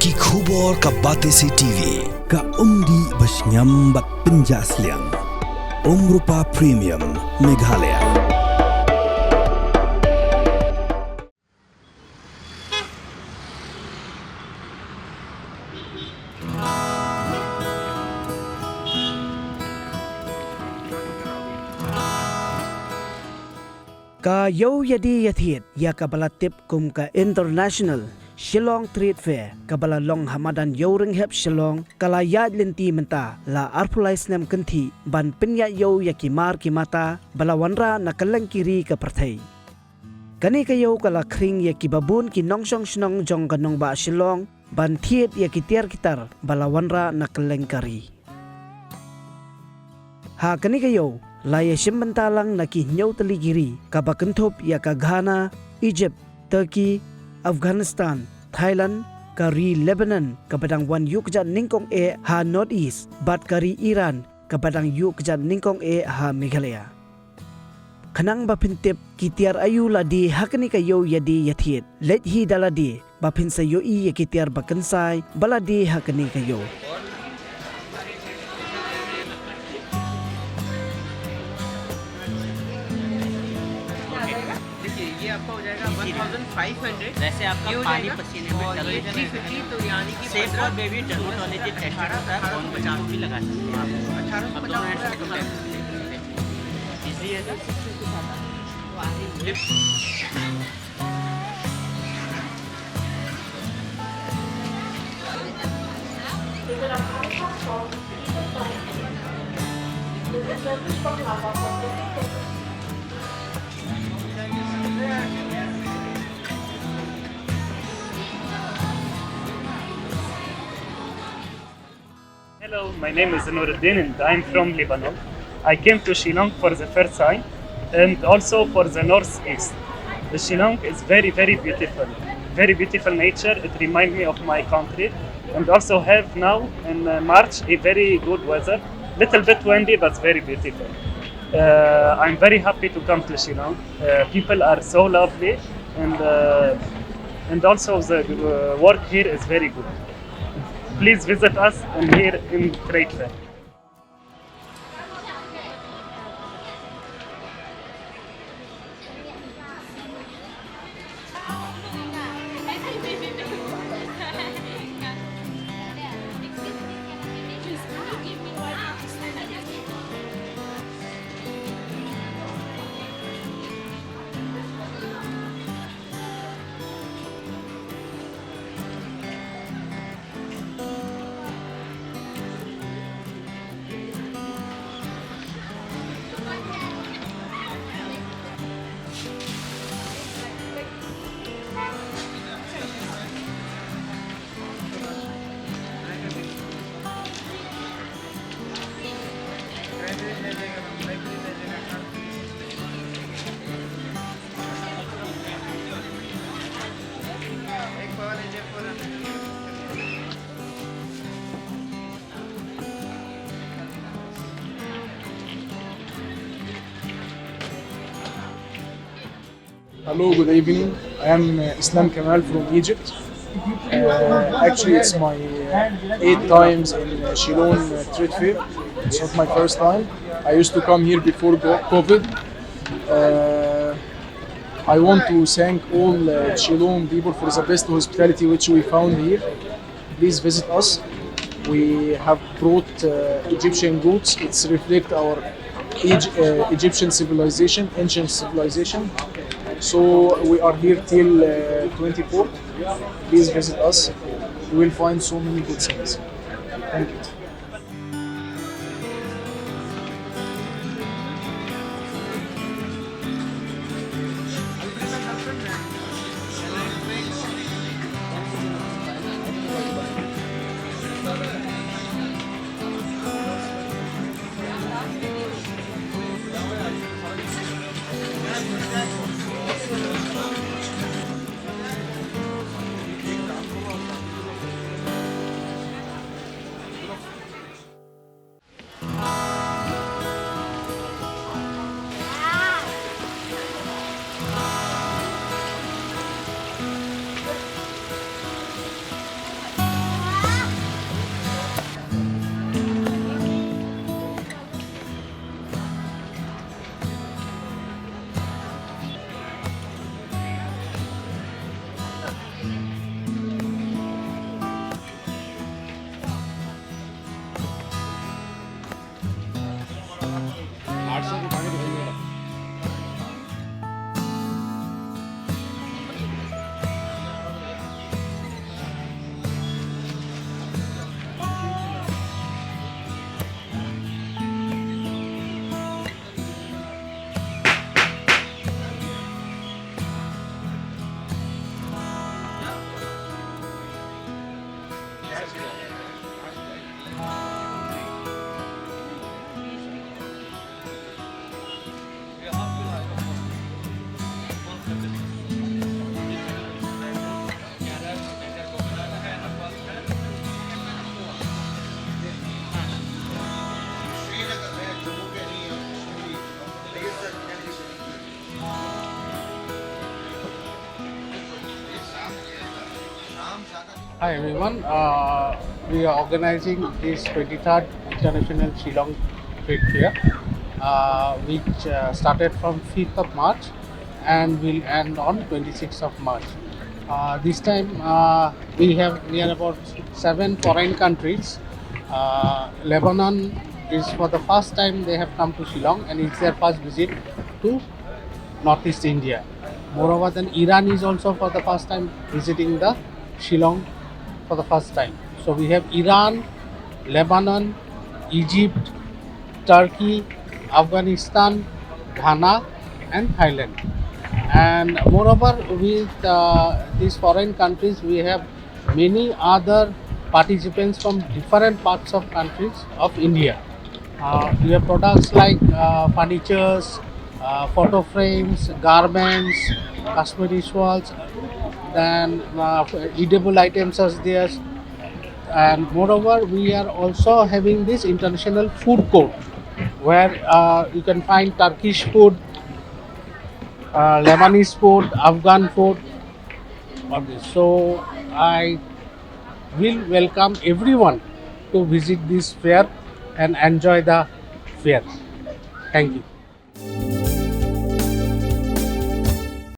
Ki khubor ka Batesi TV ka umdi basnyam bak penjasliang Rupa Premium Meghalaya. Ka yo yadi yathit ya kabala tip kum ka international Shillong Trade Fair kabala long hamadan yoring hep Shillong kala yad linti menta la arpulais nem kanthi ban pinya yo ya kimar kimata bala wanra na kalang kiri ka prathai kani ka yo kala khring ya kibabun ki nongsong snong jong kanong ba Shillong ban thiet ya kitiar kitar bala wanra na kalang kari ha kani ka yo la ya shimbantalang na ki nyaw taligiri kabakenthop ya ka Ghana, Egypt, Turkey, Afghanistan, Thailand, kari Lebanon kabadang wan yu kejat ningkong e ha Northeast, bat kari Iran kabadang yu kejat ningkong e ha Meghalaya. Kanang bapintip kitiar ayu ladi hakani kayo yadi yathit let hi daladi bapin sa yo i kitiar bakansay baladi hakani kayo. ये आपका हो जाएगा 1500 जैसे आपका पानी पसीने में और ये 350 तो यानी कि safe for baby dermatology test होता है फोन 50 भी लगा सकते हैं आप 1850 इजी है Hello, my name is Nuruddin and I'm from Lebanon. I came to Shillong for the first time and also for the northeast. The Shillong is very beautiful nature. It reminds me of my country and also have now in March a very good weather. Little bit windy but very beautiful. I'm very happy to come to Shillong. People are so lovely and also the work here is very good. Please visit us here in Trade Fair. Hello, good evening. I am Islam Kamal from Egypt. Actually, it's my 8th times in Shillong Trade Fair. It's not my first time. I used to come here before COVID. I want to thank all Shillong people for the best hospitality which we found here. Please visit us. We have brought Egyptian goods. It's reflect our Egyptian civilization, ancient civilization. So we are here till 24th. Please visit us. You will find so many good things. Thank you. Hi everyone, we are organizing this 23rd International Shillong Trade Fair, which started from 5th of March and will end on 26th of March. This time we are about 7 foreign countries. Lebanon is for the first time they have come to Shillong and it's their first visit to Northeast India. Moreover, then Iran is also for the first time visiting the Shillong for the first time. So we have Iran, Lebanon, Egypt, Turkey, Afghanistan, Ghana, and Thailand. And moreover, with these foreign countries, we have many other participants from different parts of countries of India. We have products like furnitures, photo frames, garments, Kashmiri shawls, then eatable items as there. And moreover, we are also having this international food court where you can find Turkish food, Lebanese food, Afghan food. All this. So I will welcome everyone to visit this fair and enjoy the fair. Thank you.